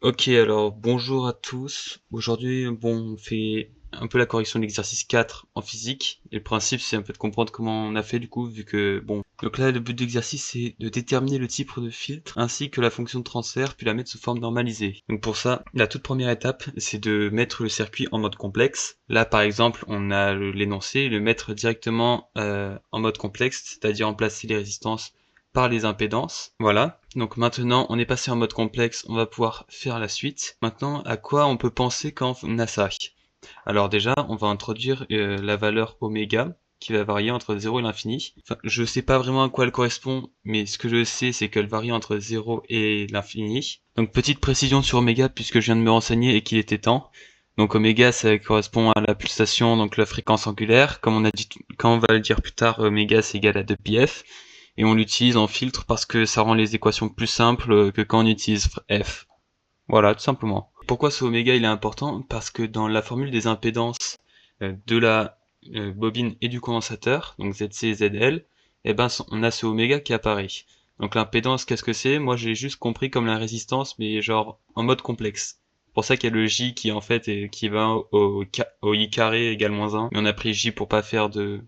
Ok, alors bonjour à tous. Aujourd'hui, on fait un peu la correction de l'exercice 4 en physique. Et le principe, c'est un peu de comprendre comment on a fait du coup, vu que Donc là, le but de l'exercice, c'est de déterminer le type de filtre, ainsi que la fonction de transfert, puis la mettre sous forme normalisée. Donc pour ça, la toute première étape, c'est de mettre le circuit en mode complexe. Là, par exemple, on a l'énoncé, le mettre directement en mode complexe, c'est-à-dire remplacer les résistances par les impédances. Voilà. Donc maintenant, on est passé en mode complexe, on va pouvoir faire la suite. Maintenant, à quoi on peut penser quand on a ça? Alors déjà, on va introduire la valeur oméga, qui va varier entre 0 et l'infini. Enfin, je sais pas vraiment à quoi elle correspond, mais ce que je sais, c'est qu'elle varie entre 0 et l'infini. Donc petite précision sur oméga, puisque je viens de me renseigner et qu'il était temps. Donc oméga, ça correspond à la pulsation, donc la fréquence angulaire. Comme on a dit, quand on va le dire plus tard, oméga c'est égal à 2πf. Et on l'utilise en filtre parce que ça rend les équations plus simples que quand on utilise f. Voilà, tout simplement. Pourquoi ce oméga il est important? Parce que dans la formule des impédances de la bobine et du condensateur, donc ZC et ZL, eh ben on a ce oméga qui apparaît. Donc l'impédance, qu'est-ce que c'est? Moi j'ai juste compris comme la résistance, mais genre en mode complexe. C'est pour ça qu'il y a le J qui en fait est équivalent au I carré égale moins 1, mais on a pris J pour pas faire de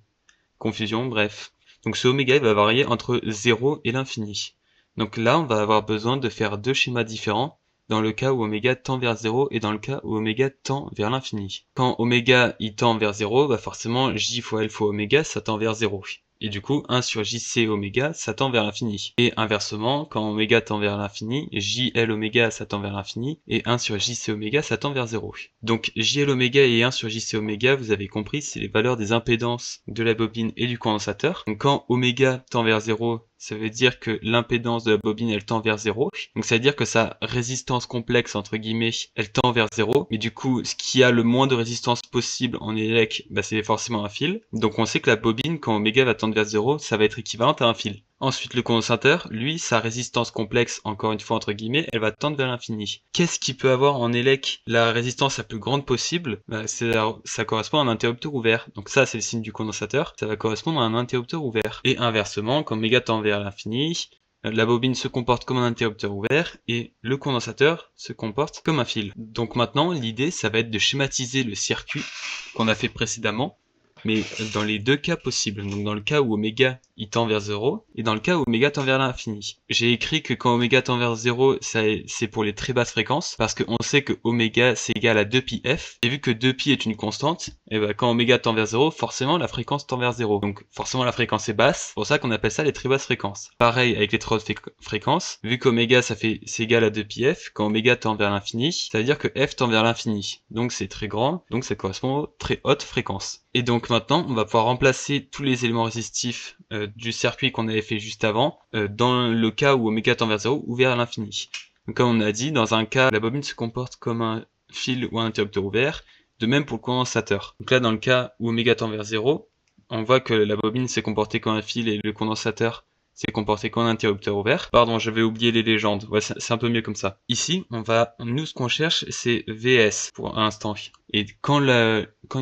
confusion, bref. Donc ce oméga il va varier entre 0 et l'infini. Donc là, on va avoir besoin de faire deux schémas différents dans le cas où oméga tend vers 0 et dans le cas où oméga tend vers l'infini. Quand oméga il tend vers 0, bah forcément J fois L fois oméga ça tend vers 0. Et du coup 1 sur JC oméga ça tend vers l'infini. Et inversement, quand oméga tend vers l'infini, JL oméga ça tend vers l'infini et 1 sur JC oméga ça tend vers 0. Donc JL oméga et 1 sur JC oméga, vous avez compris, c'est les valeurs des impédances de la bobine et du condensateur. Donc quand oméga tend vers 0, ça veut dire que l'impédance de la bobine elle tend vers 0. Donc ça veut dire que sa résistance complexe entre guillemets elle tend vers 0. Mais du coup ce qui a le moins de résistance possible en élec, bah, c'est forcément un fil. Donc on sait que la bobine quand oméga va tendre vers 0, ça va être équivalent à un fil. Ensuite, le condensateur, lui, sa résistance complexe, encore une fois entre guillemets, elle va tendre vers l'infini. Qu'est-ce qui peut avoir en élec la résistance la plus grande possible? Bah, ça correspond à un interrupteur ouvert. Donc ça, c'est le signe du condensateur. Ça va correspondre à un interrupteur ouvert. Et inversement, quand oméga tend vers l'infini, la bobine se comporte comme un interrupteur ouvert et le condensateur se comporte comme un fil. Donc maintenant, l'idée, ça va être de schématiser le circuit qu'on a fait précédemment, mais dans les deux cas possibles. Donc dans le cas où oméga il tend vers 0 et dans le cas où oméga tend vers l'infini. J'ai écrit que quand oméga tend vers 0, c'est pour les très basses fréquences parce qu'on sait que oméga c'est égal à 2πf et vu que 2π est une constante, et ben quand oméga tend vers 0, forcément la fréquence tend vers 0. Donc forcément la fréquence est basse, c'est pour ça qu'on appelle ça les très basses fréquences. Pareil avec les très hautes fréquences, vu qu'oméga c'est égal à 2πf, quand oméga tend vers l'infini, ça veut dire que f tend vers l'infini. Donc c'est très grand, donc ça correspond aux très hautes fréquences. Et donc maintenant, on va pouvoir remplacer tous les éléments résistifs du circuit qu'on avait fait juste avant dans le cas où oméga tend vers 0 ou vers l'infini. Donc comme on a dit, dans un cas, la bobine se comporte comme un fil ou un interrupteur ouvert, de même pour le condensateur. Donc là, dans le cas où oméga tend vers 0, on voit que la bobine s'est comportée comme un fil et le condensateur s'est comporté comme un interrupteur ouvert. Pardon, j'avais oublié les légendes. Ouais, c'est un peu mieux comme ça. Ici, nous, ce qu'on cherche, c'est VS pour un instant. Et quand il y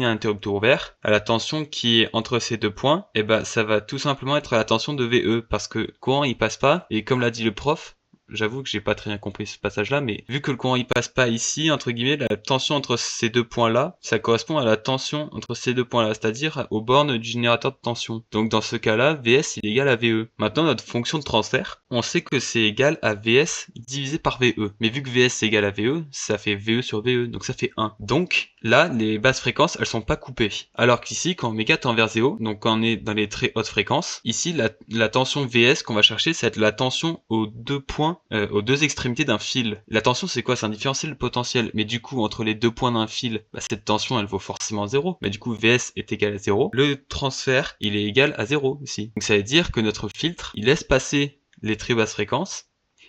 a un interrupteur ouvert, à la tension qui est entre ces deux points, et ben, ça va tout simplement être à la tension de VE, parce que courant il passe pas, et comme l'a dit le prof, j'avoue que j'ai pas très bien compris ce passage-là, mais vu que le courant il passe pas ici, entre guillemets, la tension entre ces deux points-là, ça correspond à la tension entre ces deux points-là, c'est-à-dire aux bornes du générateur de tension. Donc dans ce cas-là, VS il est égal à VE. Maintenant notre fonction de transfert, on sait que c'est égal à VS divisé par VE. Mais vu que VS c'est égal à VE, ça fait VE sur VE, donc ça fait 1. Donc là, les basses fréquences, elles sont pas coupées. Alors qu'ici, quand oméga tend vers 0, donc quand on est dans les très hautes fréquences, ici, la tension VS qu'on va chercher, c'est la tension aux deux points, aux deux extrémités d'un fil. La tension, c'est quoi? C'est un différentiel potentiel. Mais du coup, entre les deux points d'un fil, bah, cette tension, elle vaut forcément 0. Mais du coup, VS est égal à 0. Le transfert, il est égal à 0 aussi. Donc ça veut dire que notre filtre, il laisse passer les très basses fréquences,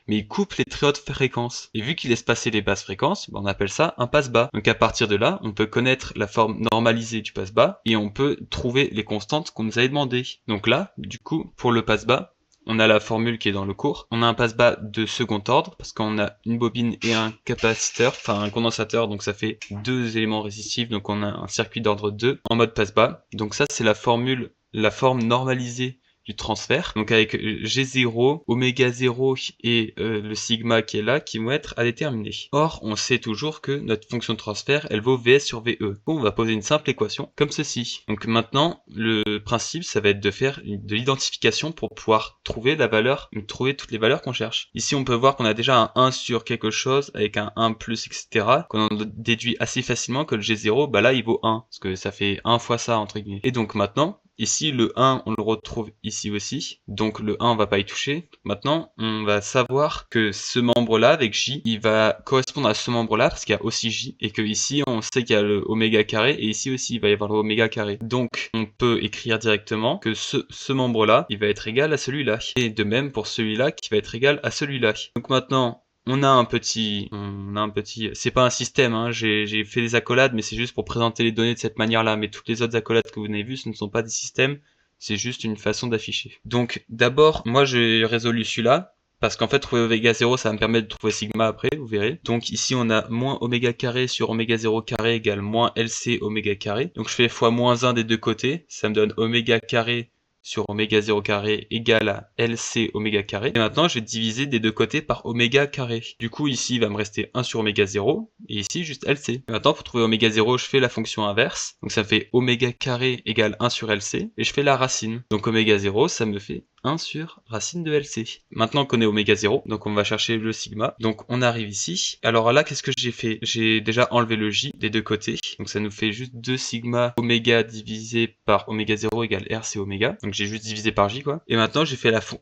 mais il coupe les très hautes fréquences. Et vu qu'il laisse passer les basses fréquences, on appelle ça un passe-bas. Donc à partir de là, on peut connaître la forme normalisée du passe-bas et on peut trouver les constantes qu'on nous avait demandées. Donc là, du coup, pour le passe-bas, on a la formule qui est dans le cours. On a un passe-bas de second ordre parce qu'on a une bobine et un capaciteur, enfin un condensateur, donc ça fait deux éléments résistifs, donc on a un circuit d'ordre 2 en mode passe-bas. Donc ça c'est la formule, la forme normalisée du transfert. Donc avec G0, oméga 0 et le sigma qui est là, qui vont être à déterminer. Or, on sait toujours que notre fonction de transfert, elle vaut Vs sur Ve. Donc on va poser une simple équation comme ceci. Donc maintenant, le principe, ça va être de faire de l'identification pour pouvoir trouver la valeur, trouver toutes les valeurs qu'on cherche. Ici, on peut voir qu'on a déjà un 1 sur quelque chose avec un 1 plus, etc. Qu'on en déduit assez facilement que le G0, bah là, il vaut 1. Parce que ça fait 1 fois ça, entre guillemets. Et donc maintenant, ici, le 1, on le retrouve ici aussi. Donc le 1, on va pas y toucher. Maintenant, on va savoir que ce membre-là, avec J, il va correspondre à ce membre-là, parce qu'il y a aussi J. Et que ici, on sait qu'il y a le oméga carré, et ici aussi, il va y avoir le oméga carré. Donc, on peut écrire directement que ce membre-là, il va être égal à celui-là. Et de même pour celui-là, qui va être égal à celui-là. Donc maintenant, on a un petit, c'est pas un système, hein, j'ai fait des accolades, mais c'est juste pour présenter les données de cette manière-là, mais toutes les autres accolades que vous avez vues, ce ne sont pas des systèmes, c'est juste une façon d'afficher. Donc, d'abord, moi j'ai résolu celui-là, parce qu'en fait, trouver oméga 0, ça va me permettre de trouver sigma après, vous verrez. Donc ici, on a moins oméga carré sur oméga 0 carré égale moins LC oméga carré. Donc je fais fois moins 1 des deux côtés, ça me donne oméga carré sur oméga 0 carré égale à LC oméga carré. Et maintenant, je vais diviser des deux côtés par oméga carré. Du coup, ici, il va me rester 1 sur oméga 0, et ici, juste LC. Et maintenant, pour trouver oméga 0, je fais la fonction inverse. Donc ça fait oméga carré égale 1 sur LC, et je fais la racine. Donc oméga 0, ça me fait 1 sur racine de LC. Maintenant qu'on est oméga 0, donc on va chercher le sigma. Donc on arrive ici. Alors là, qu'est-ce que j'ai fait? J'ai déjà enlevé le J des deux côtés. Donc ça nous fait juste 2 sigma oméga divisé par oméga 0 égale RC oméga. Donc j'ai juste divisé par J, quoi. Et maintenant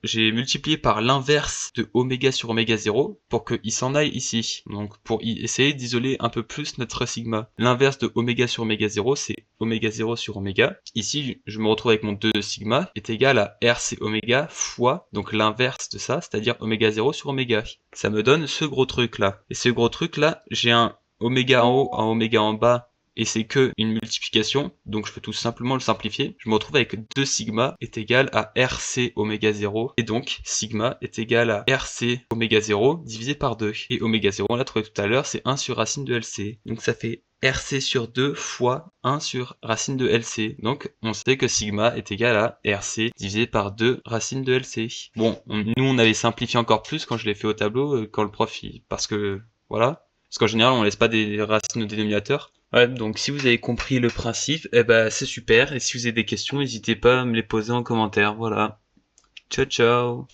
j'ai multiplié par l'inverse de oméga sur oméga 0 pour qu'il s'en aille ici. Donc pour essayer d'isoler un peu plus notre sigma. L'inverse de oméga sur oméga 0, c'est oméga 0 sur oméga. Ici, je me retrouve avec mon 2 sigma est égal à RC oméga fois, donc l'inverse de ça, c'est-à-dire oméga 0 sur oméga. Ça me donne ce gros truc là. Et ce gros truc là, j'ai un oméga en haut, un oméga en bas, et c'est que une multiplication, donc je peux tout simplement le simplifier. Je me retrouve avec 2 sigma est égal à RC oméga 0, et donc sigma est égal à RC oméga 0 divisé par 2. Et oméga 0, on l'a trouvé tout à l'heure, c'est 1 sur racine de LC. Donc ça fait RC sur 2 fois 1 sur racine de LC. Donc on sait que sigma est égal à RC divisé par 2 racine de LC. Bon, nous on avait simplifié encore plus quand je l'ai fait au tableau, quand le prof, parce que, voilà. Parce qu'en général on laisse pas des racines au dénominateur. Ouais, donc si vous avez compris le principe, eh ben c'est super. Et si vous avez des questions, n'hésitez pas à me les poser en commentaire. Voilà. Ciao ciao.